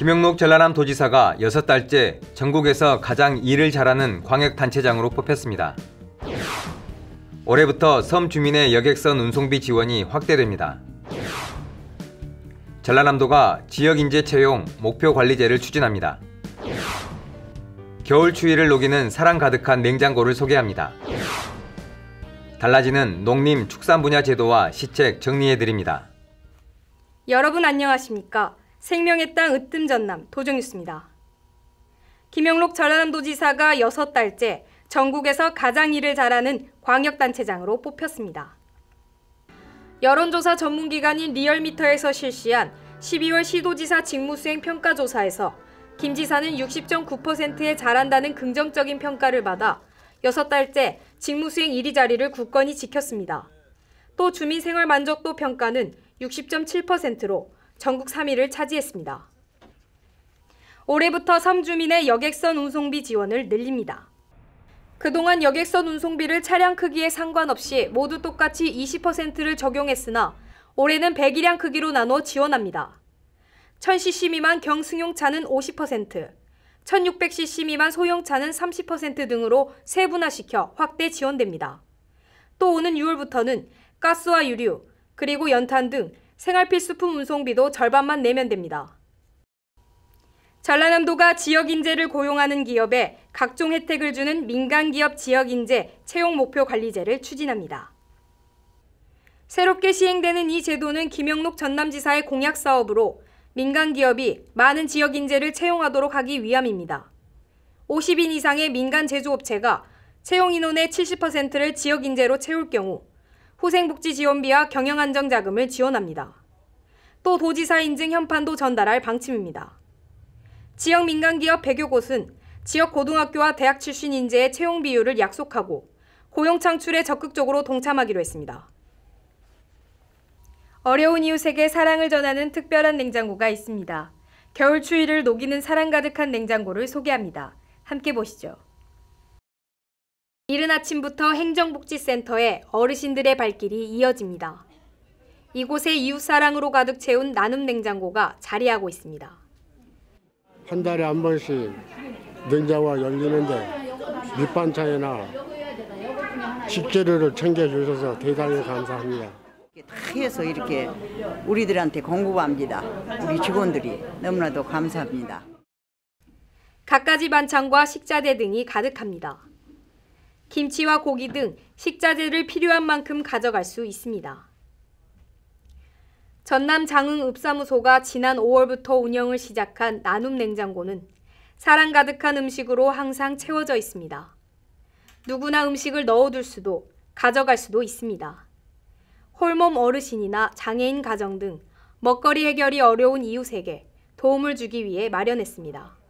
김영록 전라남 도지사가 6달째 전국에서 가장 일을 잘하는 광역단체장으로 뽑혔습니다. 올해부터 섬 주민의 여객선 운송비 지원이 확대됩니다. 전라남도가 지역인재 채용 목표관리제를 추진합니다. 겨울 추위를 녹이는 사랑 가득한 냉장고를 소개합니다. 달라지는 농림 축산 분야 제도와 시책 정리해드립니다. 여러분 안녕하십니까? 생명의 땅 으뜸 전남 도정뉴스입니다. 김영록 전라남도지사가 6달째 전국에서 가장 일을 잘하는 광역단체장으로 뽑혔습니다. 여론조사 전문기관인 리얼미터에서 실시한 12월 시도지사 직무수행 평가조사에서 김 지사는 60.9%의 잘한다는 긍정적인 평가를 받아 6달째 직무수행 1위 자리를 굳건히 지켰습니다. 또 주민생활 만족도 평가는 60.7%로 전국 3위를 차지했습니다. 올해부터 섬 주민의 여객선 운송비 지원을 늘립니다. 그동안 여객선 운송비를 차량 크기에 상관없이 모두 똑같이 20%를 적용했으나 올해는 배기량 크기로 나눠 지원합니다. 1000cc 미만 경승용차는 50%, 1600cc 미만 소형차는 30% 등으로 세분화시켜 확대 지원됩니다. 또 오는 6월부터는 가스와 유류, 그리고 연탄 등 생활필수품 운송비도 절반만 내면 됩니다. 전라남도가 지역인재를 고용하는 기업에 각종 혜택을 주는 민간기업 지역인재 채용 목표 관리제를 추진합니다. 새롭게 시행되는 이 제도는 김영록 전남지사의 공약 사업으로 민간기업이 많은 지역인재를 채용하도록 하기 위함입니다. 50인 이상의 민간 제조업체가 채용 인원의 70%를 지역인재로 채울 경우 후생복지지원비와 경영안정자금을 지원합니다. 또 도지사 인증 현판도 전달할 방침입니다. 지역 민간기업 100여 곳은 지역 고등학교와 대학 출신 인재의 채용 비율을 약속하고 고용 창출에 적극적으로 동참하기로 했습니다. 어려운 이웃에게 사랑을 전하는 특별한 냉장고가 있습니다. 겨울 추위를 녹이는 사랑 가득한 냉장고를 소개합니다. 함께 보시죠. 이른 아침부터 행정복지센터에 어르신들의 발길이 이어집니다. 이곳에 이웃사랑으로 가득 채운 나눔 냉장고가 자리하고 있습니다. 한 달에 한 번씩 냉장고가 열리는데 밑반찬이나 식재료를 챙겨주셔서 대단히 감사합니다. 다 해서 이렇게 우리들한테 공급합니다. 우리 직원들이 너무나도 감사합니다. 갖가지 반찬과 식자재 등이 가득합니다. 김치와 고기 등 식자재를 필요한 만큼 가져갈 수 있습니다. 전남 장흥읍사무소가 지난 5월부터 운영을 시작한 나눔 냉장고는 사랑 가득한 음식으로 항상 채워져 있습니다. 누구나 음식을 넣어둘 수도 가져갈 수도 있습니다. 홀몸 어르신이나 장애인 가정 등 먹거리 해결이 어려운 이웃에게 도움을 주기 위해 마련했습니다.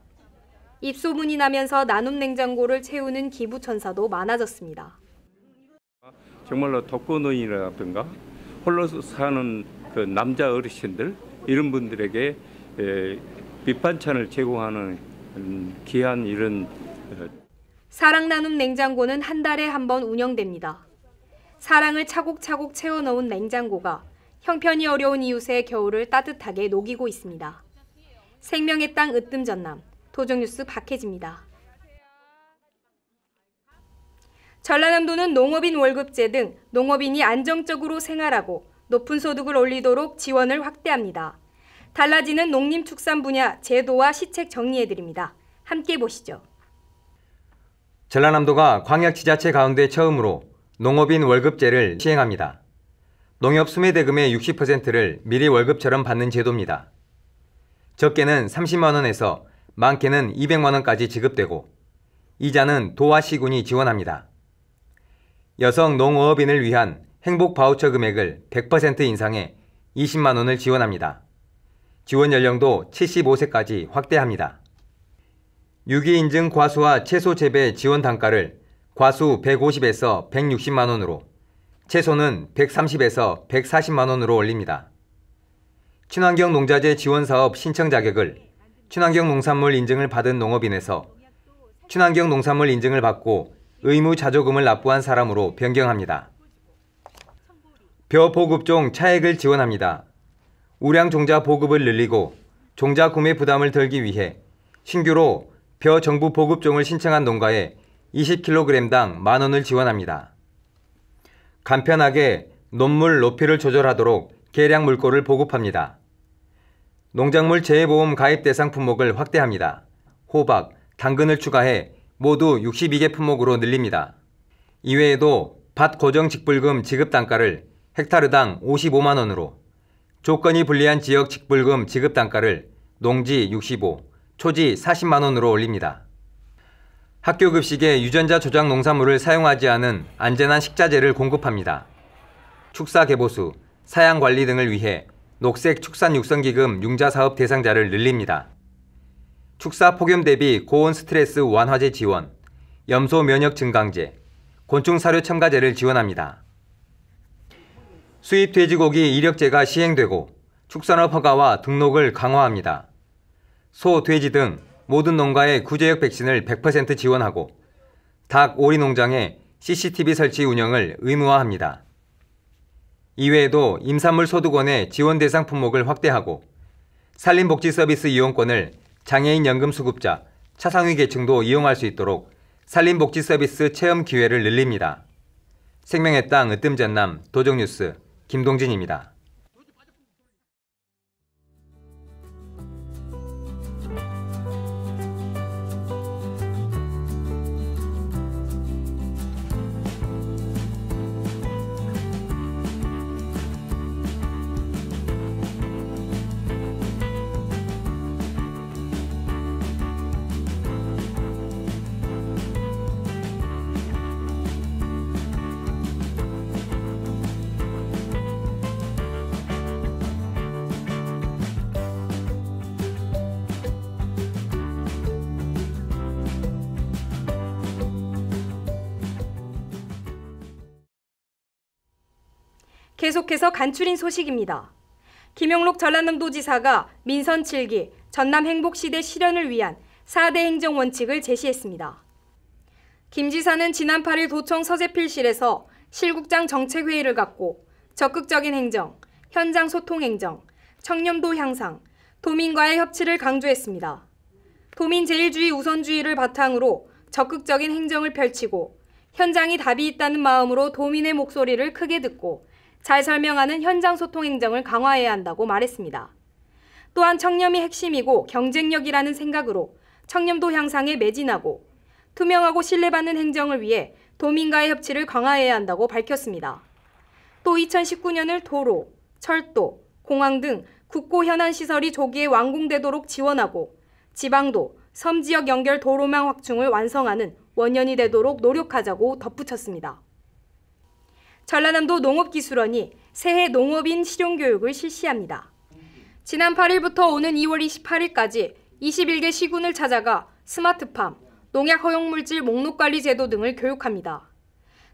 입소문이 나면서 나눔 냉장고를 채우는 기부천사도 많아졌습니다. 정말로 독거노인이라든가 홀로 사는 그 남자 어르신들 이런 분들에게 밑반찬을 제공하는 귀한 이런 사랑 나눔 냉장고는 한 달에 한 번 운영됩니다. 사랑을 차곡차곡 채워 넣은 냉장고가 형편이 어려운 이웃의 겨울을 따뜻하게 녹이고 있습니다. 생명의 땅 으뜸 전남 도정뉴스 박혜지입니다. 전라남도는 농업인 월급제 등 농업인이 안정적으로 생활하고 높은 소득을 올리도록 지원을 확대합니다. 달라지는 농림축산 분야 제도와 시책 정리해드립니다. 함께 보시죠. 전라남도가 광역지자체 가운데 처음으로 농업인 월급제를 시행합니다. 농협 수매대금의 60%를 미리 월급처럼 받는 제도입니다. 적게는 30만 원에서 많게는 200만 원까지 지급되고 이자는 도와 시군이 지원합니다. 여성 농어업인을 위한 행복 바우처 금액을 100% 인상해 20만 원을 지원합니다. 지원 연령도 75세까지 확대합니다. 유기인증 과수와 채소 재배 지원 단가를 과수 150에서 160만 원으로, 채소는 130에서 140만 원으로 올립니다. 친환경 농자재 지원 사업 신청 자격을 친환경 농산물 인증을 받은 농업인에서 친환경 농산물 인증을 받고 의무 자조금을 납부한 사람으로 변경합니다. 벼 보급종 차액을 지원합니다. 우량 종자 보급을 늘리고 종자 구매 부담을 덜기 위해 신규로 벼 정부 보급종을 신청한 농가에 20kg당 만원을 지원합니다. 간편하게 논물 높이를 조절하도록 계량 물꼬를 보급합니다. 농작물 재해보험 가입 대상 품목을 확대합니다. 호박, 당근을 추가해 모두 62개 품목으로 늘립니다. 이외에도 밭 고정 직불금 지급 단가를 헥타르당 55만원으로, 조건이 불리한 지역 직불금 지급 단가를 농지 65, 초지 40만원으로 올립니다. 학교 급식에 유전자 조작 농산물을 사용하지 않은 안전한 식자재를 공급합니다. 축사 개보수, 사양 관리 등을 위해 녹색 축산육성기금 융자사업 대상자를 늘립니다. 축사 폭염 대비 고온 스트레스 완화제 지원, 염소 면역 증강제, 곤충 사료 첨가제를 지원합니다. 수입 돼지고기 이력제가 시행되고 축산업 허가와 등록을 강화합니다. 소, 돼지 등 모든 농가에 구제역 백신을 100% 지원하고 닭, 오리 농장에 CCTV 설치 운영을 의무화합니다. 이외에도 임산물 소득원의 지원 대상 품목을 확대하고 산림복지 서비스 이용권을 장애인 연금수급자, 차상위 계층도 이용할 수 있도록 산림복지 서비스 체험 기회를 늘립니다. 생명의 땅 으뜸전남 도정뉴스 김동진입니다. 계속해서 간추린 소식입니다. 김영록 전라남도지사가 민선 7기 전남 행복시대 실현을 위한 4대 행정원칙을 제시했습니다. 김 지사는 지난 8일 도청 서재필실에서 실국장 정책회의를 갖고 적극적인 행정, 현장 소통 행정, 청렴도 향상, 도민과의 협치를 강조했습니다. 도민 제일주의 우선주의를 바탕으로 적극적인 행정을 펼치고 현장이 답이 있다는 마음으로 도민의 목소리를 크게 듣고 잘 설명하는 현장 소통 행정을 강화해야 한다고 말했습니다. 또한 청렴이 핵심이고 경쟁력이라는 생각으로 청렴도 향상에 매진하고 투명하고 신뢰받는 행정을 위해 도민과의 협치를 강화해야 한다고 밝혔습니다. 또 2019년을 도로, 철도, 공항 등 국고 현안 시설이 조기에 완공되도록 지원하고 지방도, 섬지역 연결 도로망 확충을 완성하는 원년이 되도록 노력하자고 덧붙였습니다. 전라남도 농업기술원이 새해 농업인 실용교육을 실시합니다. 지난 8일부터 오는 2월 28일까지 21개 시군을 찾아가 스마트팜, 농약 허용물질 목록관리 제도 등을 교육합니다.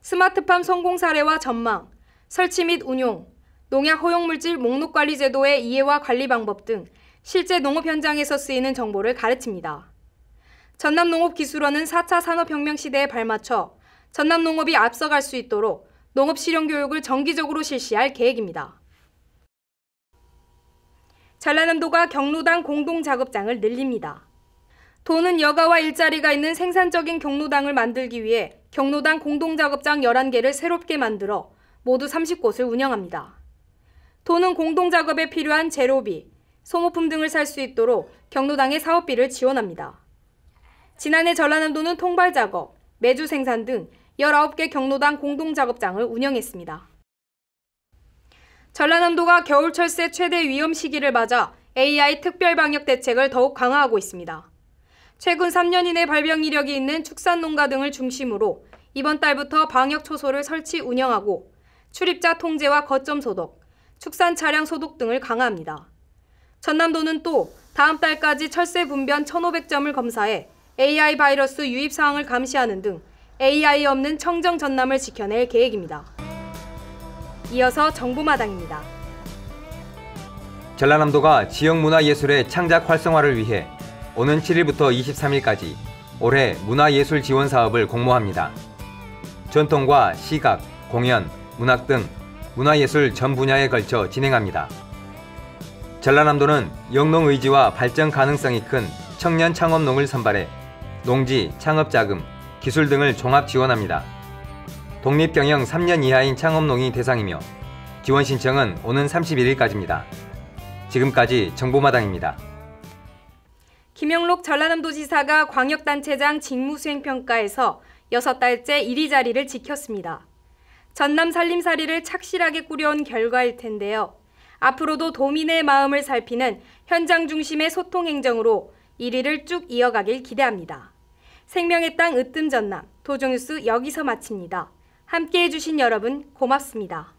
스마트팜 성공 사례와 전망, 설치 및 운용, 농약 허용물질 목록관리 제도의 이해와 관리 방법 등 실제 농업 현장에서 쓰이는 정보를 가르칩니다. 전남농업기술원은 4차 산업혁명 시대에 발맞춰 전남농업이 앞서갈 수 있도록 농업 실용교육을 정기적으로 실시할 계획입니다. 전라남도가 경로당 공동작업장을 늘립니다. 도는 여가와 일자리가 있는 생산적인 경로당을 만들기 위해 경로당 공동작업장 11개를 새롭게 만들어 모두 30곳을 운영합니다. 도는 공동작업에 필요한 재료비, 소모품 등을 살 수 있도록 경로당의 사업비를 지원합니다. 지난해 전라남도는 통발작업, 매주 생산 등 19개 경로당 공동작업장을 운영했습니다. 전라남도가 겨울철새 최대 위험 시기를 맞아 AI 특별방역 대책을 더욱 강화하고 있습니다. 최근 3년 이내 발병 이력이 있는 축산농가 등을 중심으로 이번 달부터 방역 초소를 설치 운영하고 출입자 통제와 거점 소독, 축산 차량 소독 등을 강화합니다. 전남도는 또 다음 달까지 철새 분변 1,500점을 검사해 AI 바이러스 유입 사항을 감시하는 등 AI 없는 청정 전남을 지켜낼 계획입니다. 이어서 정보마당입니다. 전라남도가 지역문화예술의 창작 활성화를 위해 오는 7일부터 23일까지 올해 문화예술 지원 사업을 공모합니다. 전통과 시각, 공연, 문학 등 문화예술 전 분야에 걸쳐 진행합니다. 전라남도는 영농 의지와 발전 가능성이 큰 청년 창업농을 선발해 농지, 창업자금, 기술 등을 종합 지원합니다. 독립경영 3년 이하인 창업농이 대상이며 지원 신청은 오는 31일까지입니다. 지금까지 정보마당입니다. 김영록 전라남도지사가 광역단체장 직무수행평가에서 6달째 1위 자리를 지켰습니다. 전남 살림살이를 착실하게 꾸려온 결과일 텐데요. 앞으로도 도민의 마음을 살피는 현장 중심의 소통 행정으로 1위를 쭉 이어가길 기대합니다. 생명의 땅 으뜸 전남 도정뉴스 여기서 마칩니다. 함께해 주신 여러분 고맙습니다.